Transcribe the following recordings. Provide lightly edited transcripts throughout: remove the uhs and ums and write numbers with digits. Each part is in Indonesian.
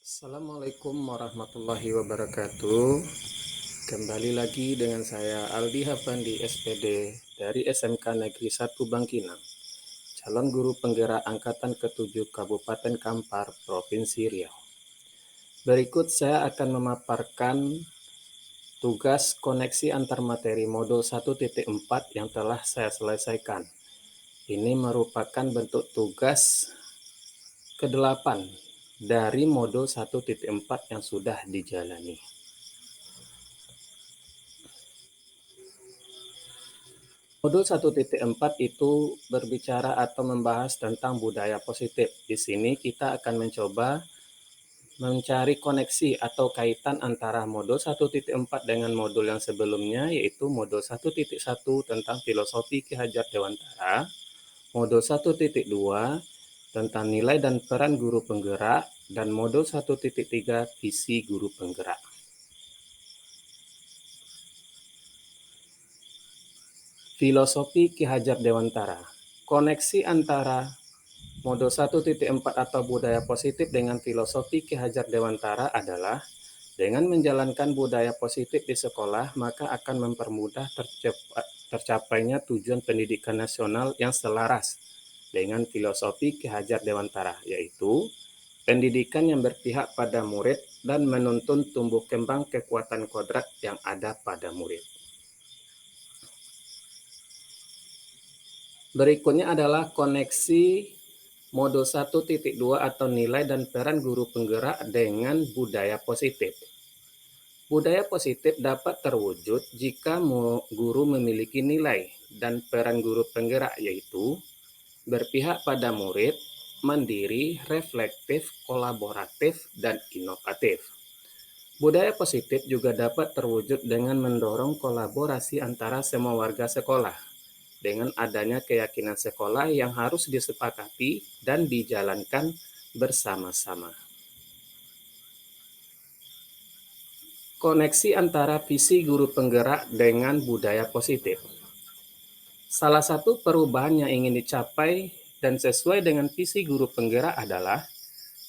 Assalamualaikum warahmatullahi wabarakatuh. Kembali lagi dengan saya Aldi Hapandi SPD dari SMK Negeri 1 Bangkinang, calon guru penggerak angkatan ke-7 Kabupaten Kampar, Provinsi Riau. Berikut saya akan memaparkan tugas koneksi antar materi modul 1.4 yang telah saya selesaikan. Ini merupakan bentuk tugas ke-8 dari modul 1.4 yang sudah dijalani. Modul 1.4 itu berbicara atau membahas tentang budaya positif. Di sini kita akan mencoba mencari koneksi atau kaitan antara modul 1.4 dengan modul yang sebelumnya, yaitu modul 1.1 tentang filosofi Ki Hajar Dewantara, modul 1.2 tentang nilai dan peran guru penggerak, dan modul 1.3 visi guru penggerak. Filosofi Ki Hajar Dewantara. Koneksi antara modul 1.4 atau budaya positif dengan filosofi Ki Hajar Dewantara adalah dengan menjalankan budaya positif di sekolah, maka akan mempermudah tercapainya tujuan pendidikan nasional yang selaras dengan filosofi Ki Hajar Dewantara, yaitu pendidikan yang berpihak pada murid dan menuntun tumbuh kembang kekuatan kodrat yang ada pada murid. Berikutnya adalah koneksi modul 1.2 atau nilai dan peran guru penggerak dengan budaya positif. Budaya positif dapat terwujud jika guru memiliki nilai dan peran guru penggerak, yaitu berpihak pada murid, mandiri, reflektif, kolaboratif, dan inovatif. Budaya positif juga dapat terwujud dengan mendorong kolaborasi antara semua warga sekolah, dengan adanya keyakinan sekolah yang harus disepakati dan dijalankan bersama-sama. Koneksi antara visi guru penggerak dengan budaya positif. Salah satu perubahan yang ingin dicapai dan sesuai dengan visi guru penggerak adalah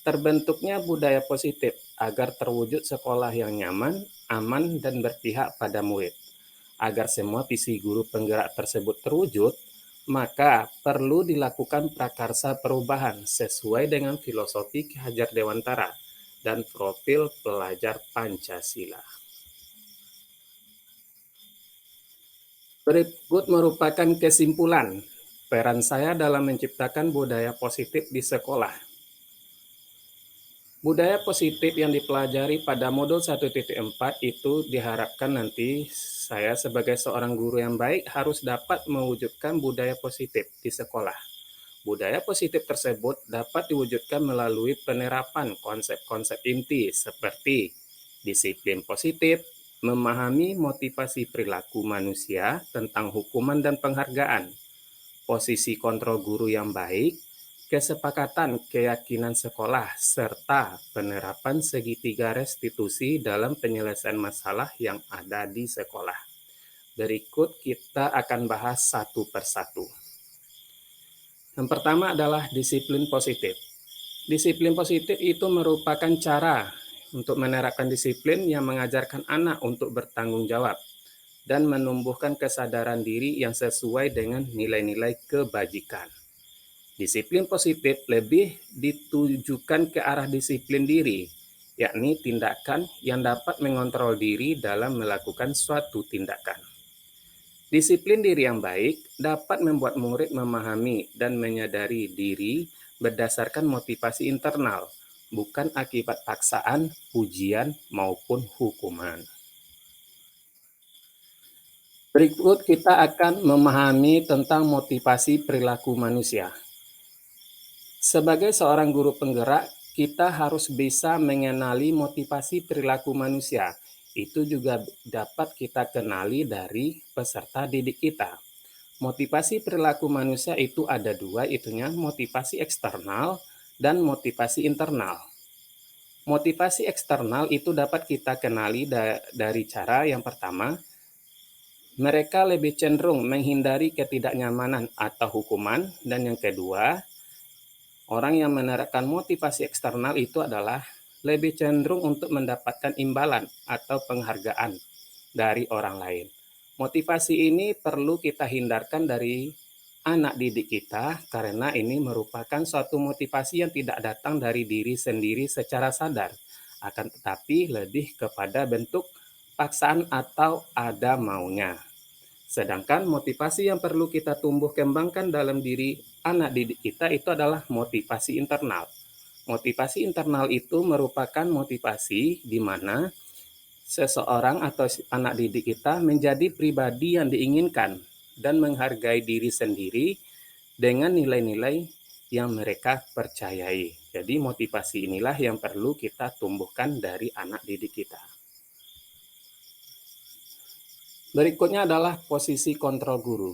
terbentuknya budaya positif agar terwujud sekolah yang nyaman, aman, dan berpihak pada murid. Agar semua visi guru penggerak tersebut terwujud, maka perlu dilakukan prakarsa perubahan sesuai dengan filosofi Ki Hajar Dewantara dan profil pelajar Pancasila. Berikut merupakan kesimpulan peran saya dalam menciptakan budaya positif di sekolah. Budaya positif yang dipelajari pada modul 1.4 itu diharapkan nanti saya sebagai seorang guru yang baik harus dapat mewujudkan budaya positif di sekolah. Budaya positif tersebut dapat diwujudkan melalui penerapan konsep-konsep inti seperti disiplin positif, memahami motivasi perilaku manusia tentang hukuman dan penghargaan, posisi kontrol guru yang baik, kesepakatan keyakinan sekolah, serta penerapan segitiga restitusi dalam penyelesaian masalah yang ada di sekolah. Berikut kita akan bahas satu persatu. Yang pertama adalah disiplin positif. Disiplin positif itu merupakan cara untuk menerapkan disiplin yang mengajarkan anak untuk bertanggung jawab dan menumbuhkan kesadaran diri yang sesuai dengan nilai-nilai kebajikan. Disiplin positif lebih ditujukan ke arah disiplin diri, yakni tindakan yang dapat mengontrol diri dalam melakukan suatu tindakan. Disiplin diri yang baik dapat membuat murid memahami dan menyadari diri berdasarkan motivasi internal, bukan akibat paksaan, pujian, maupun hukuman. Berikut kita akan memahami tentang motivasi perilaku manusia. Sebagai seorang guru penggerak, kita harus bisa mengenali motivasi perilaku manusia. Itu juga dapat kita kenali dari peserta didik kita. Motivasi perilaku manusia itu ada dua, itunya motivasi eksternal dan motivasi internal. Motivasi eksternal itu dapat kita kenali dari cara yang pertama, mereka lebih cenderung menghindari ketidaknyamanan atau hukuman, dan yang kedua, orang yang menerapkan motivasi eksternal itu adalah lebih cenderung untuk mendapatkan imbalan atau penghargaan dari orang lain. Motivasi ini perlu kita hindarkan dari anak didik kita karena ini merupakan suatu motivasi yang tidak datang dari diri sendiri secara sadar, akan tetapi lebih kepada bentuk paksaan atau ada maunya. Sedangkan motivasi yang perlu kita tumbuh kembangkan dalam diri anak didik kita itu adalah motivasi internal. Motivasi internal itu merupakan motivasi di mana seseorang atau anak didik kita menjadi pribadi yang diinginkan dan menghargai diri sendiri dengan nilai-nilai yang mereka percayai. Jadi motivasi inilah yang perlu kita tumbuhkan dari anak didik kita. Berikutnya adalah posisi kontrol guru.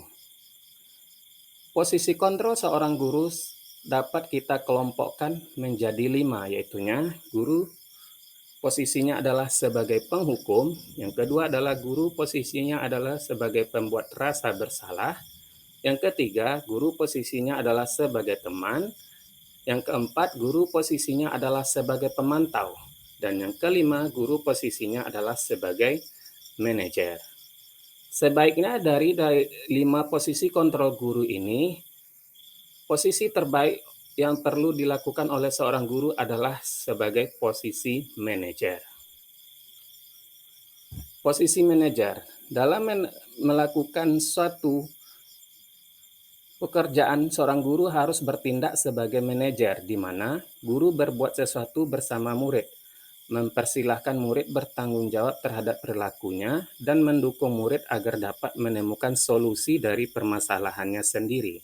Posisi kontrol seorang guru dapat kita kelompokkan menjadi 5, yaitunya guru posisinya adalah sebagai penghukum, yang kedua adalah guru posisinya adalah sebagai pembuat rasa bersalah, yang ketiga guru posisinya adalah sebagai teman, yang keempat guru posisinya adalah sebagai pemantau, dan yang kelima guru posisinya adalah sebagai manajer. Sebaiknya dari 5 posisi kontrol guru ini, posisi terbaik yang perlu dilakukan oleh seorang guru adalah sebagai posisi manajer. Posisi manajer dalam melakukan suatu pekerjaan, seorang guru harus bertindak sebagai manajer, di mana guru berbuat sesuatu bersama murid, mempersilahkan murid bertanggung jawab terhadap perilakunya, dan mendukung murid agar dapat menemukan solusi dari permasalahannya sendiri.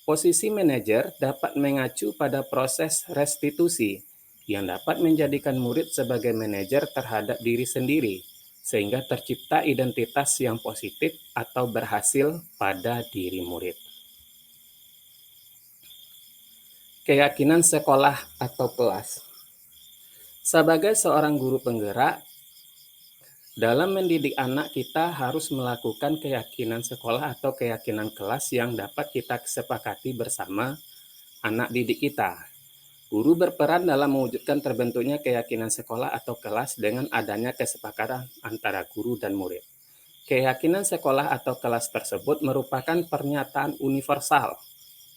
Posisi manajer dapat mengacu pada proses restitusi, yang dapat menjadikan murid sebagai manajer terhadap diri sendiri, sehingga tercipta identitas yang positif atau berhasil pada diri murid. Keyakinan sekolah atau kelas. Sebagai seorang guru penggerak, dalam mendidik anak kita harus melakukan keyakinan sekolah atau keyakinan kelas yang dapat kita sepakati bersama anak didik kita. Guru berperan dalam mewujudkan terbentuknya keyakinan sekolah atau kelas dengan adanya kesepakatan antara guru dan murid. Keyakinan sekolah atau kelas tersebut merupakan pernyataan universal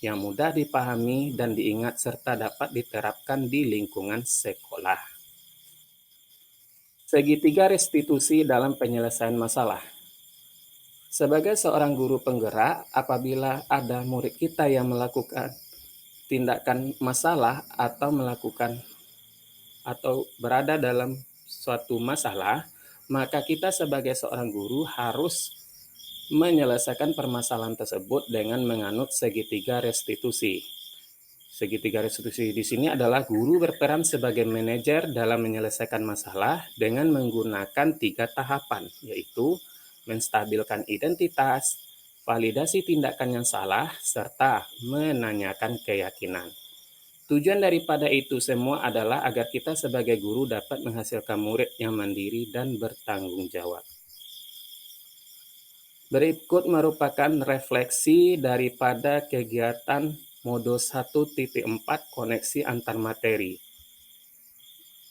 yang mudah dipahami dan diingat serta dapat diterapkan di lingkungan sekolah. Segitiga restitusi dalam penyelesaian masalah. Sebagai seorang guru penggerak, apabila ada murid kita yang melakukan tindakan masalah atau berada dalam suatu masalah, maka kita sebagai seorang guru harus menyelesaikan permasalahan tersebut dengan menganut segitiga restitusi. Segitiga restitusi di sini adalah guru berperan sebagai manajer dalam menyelesaikan masalah dengan menggunakan 3 tahapan, yaitu menstabilkan identitas, validasi tindakan yang salah, serta menanyakan keyakinan. Tujuan daripada itu semua adalah agar kita sebagai guru dapat menghasilkan murid yang mandiri dan bertanggung jawab. Berikut merupakan refleksi daripada kegiatan Modul 1.4 koneksi antar materi.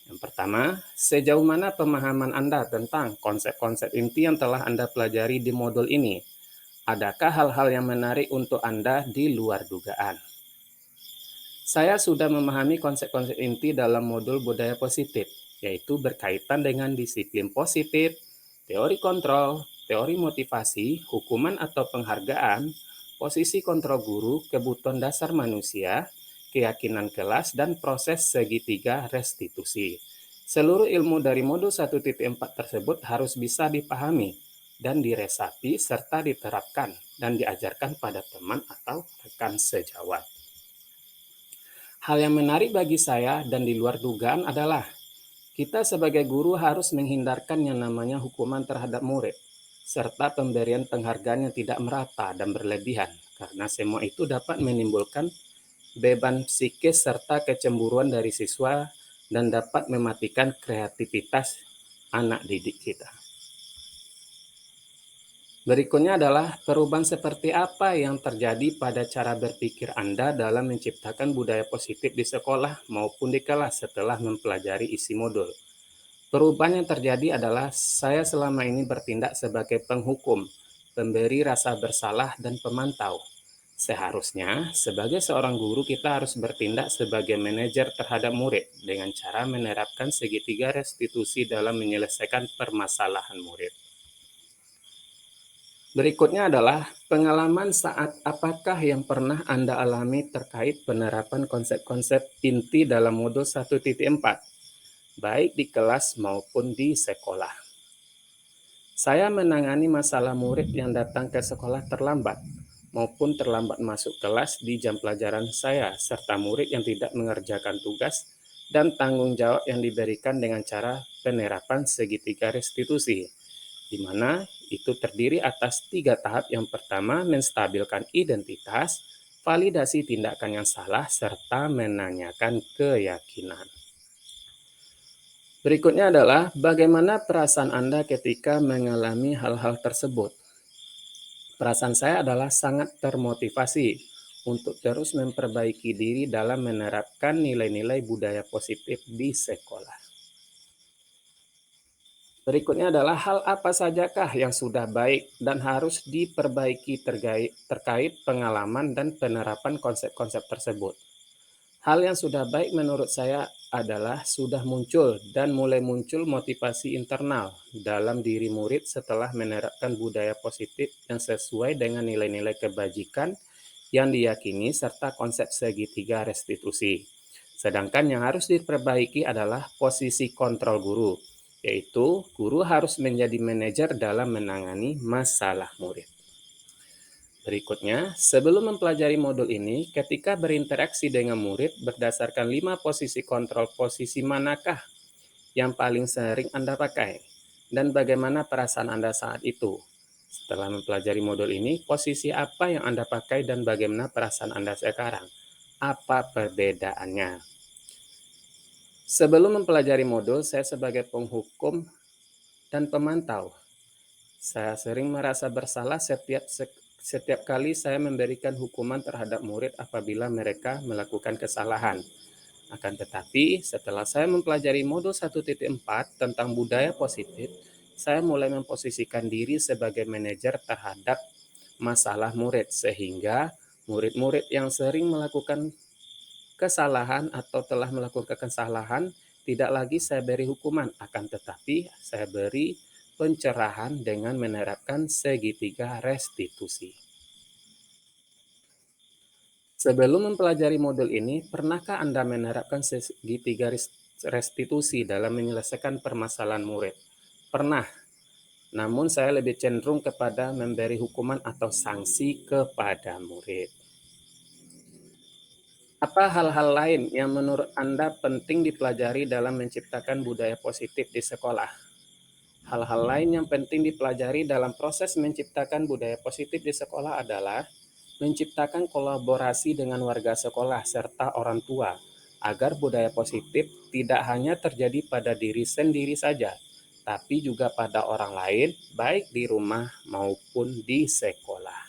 Yang pertama, sejauh mana pemahaman Anda tentang konsep-konsep inti yang telah Anda pelajari di modul ini? Adakah hal-hal yang menarik untuk Anda di luar dugaan? Saya sudah memahami konsep-konsep inti dalam modul budaya positif, yaitu berkaitan dengan disiplin positif, teori kontrol, teori motivasi, hukuman atau penghargaan, posisi kontrol guru, kebutuhan dasar manusia, keyakinan kelas, dan proses segitiga restitusi. Seluruh ilmu dari modul 1.4 tersebut harus bisa dipahami dan diresapi serta diterapkan dan diajarkan pada teman atau rekan sejawat. Hal yang menarik bagi saya dan di luar dugaan adalah kita sebagai guru harus menghindarkan yang namanya hukuman terhadap murid, serta pemberian penghargaan yang tidak merata dan berlebihan, karena semua itu dapat menimbulkan beban psikis serta kecemburuan dari siswa dan dapat mematikan kreativitas anak didik kita. Berikutnya adalah perubahan seperti apa yang terjadi pada cara berpikir Anda dalam menciptakan budaya positif di sekolah maupun di kelas setelah mempelajari isi modul. Perubahan yang terjadi adalah saya selama ini bertindak sebagai penghukum, pemberi rasa bersalah, dan pemantau. Seharusnya, sebagai seorang guru, kita harus bertindak sebagai manajer terhadap murid dengan cara menerapkan segitiga restitusi dalam menyelesaikan permasalahan murid. Berikutnya adalah pengalaman saat apakah yang pernah Anda alami terkait penerapan konsep-konsep inti dalam modul 1.4, baik di kelas maupun di sekolah. Saya menangani masalah murid yang datang ke sekolah terlambat maupun terlambat masuk kelas di jam pelajaran saya, serta murid yang tidak mengerjakan tugas dan tanggung jawab yang diberikan dengan cara penerapan segitiga restitusi, di mana itu terdiri atas 3 tahap. Yang pertama, menstabilkan identitas, validasi tindakan yang salah, serta menanyakan keyakinan. Berikutnya adalah bagaimana perasaan Anda ketika mengalami hal-hal tersebut. Perasaan saya adalah sangat termotivasi untuk terus memperbaiki diri dalam menerapkan nilai-nilai budaya positif di sekolah. Berikutnya adalah hal apa sajakah yang sudah baik dan harus diperbaiki terkait pengalaman dan penerapan konsep-konsep tersebut. Hal yang sudah baik menurut saya adalah sudah muncul dan mulai muncul motivasi internal dalam diri murid setelah menerapkan budaya positif yang sesuai dengan nilai-nilai kebajikan yang diyakini serta konsep segitiga restitusi. Sedangkan yang harus diperbaiki adalah posisi kontrol guru, yaitu guru harus menjadi manajer dalam menangani masalah murid. Berikutnya, sebelum mempelajari modul ini, ketika berinteraksi dengan murid berdasarkan 5 posisi kontrol, posisi manakah yang paling sering Anda pakai? Dan bagaimana perasaan Anda saat itu? Setelah mempelajari modul ini, posisi apa yang Anda pakai dan bagaimana perasaan Anda sekarang? Apa perbedaannya? Sebelum mempelajari modul, saya sebagai penghukum dan pemantau. Saya sering merasa bersalah setiap kali saya memberikan hukuman terhadap murid apabila mereka melakukan kesalahan. Akan tetapi, setelah saya mempelajari modul 1.4 tentang budaya positif, saya mulai memposisikan diri sebagai manajer terhadap masalah murid, sehingga murid-murid yang sering melakukan kesalahan atau telah melakukan kesalahan tidak lagi saya beri hukuman, akan tetapi saya beri pencerahan dengan menerapkan segitiga restitusi. Sebelum mempelajari modul ini, pernahkah Anda menerapkan segitiga restitusi dalam menyelesaikan permasalahan murid? Pernah, namun saya lebih cenderung kepada memberi hukuman atau sanksi kepada murid. Apa hal-hal lain yang menurut Anda penting dipelajari dalam menciptakan budaya positif di sekolah? Hal-hal lain yang penting dipelajari dalam proses menciptakan budaya positif di sekolah adalah menciptakan kolaborasi dengan warga sekolah serta orang tua, agar budaya positif tidak hanya terjadi pada diri sendiri saja, tapi juga pada orang lain, baik di rumah maupun di sekolah.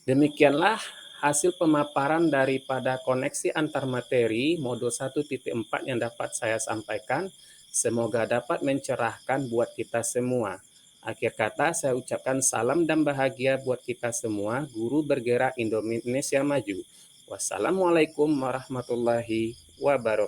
Demikianlah hasil pemaparan daripada koneksi antar materi modul 1.4 yang dapat saya sampaikan. Semoga dapat mencerahkan buat kita semua. Akhir kata, saya ucapkan salam dan bahagia buat kita semua, guru bergerak Indonesia Maju. Wassalamualaikum warahmatullahi wabarakatuh.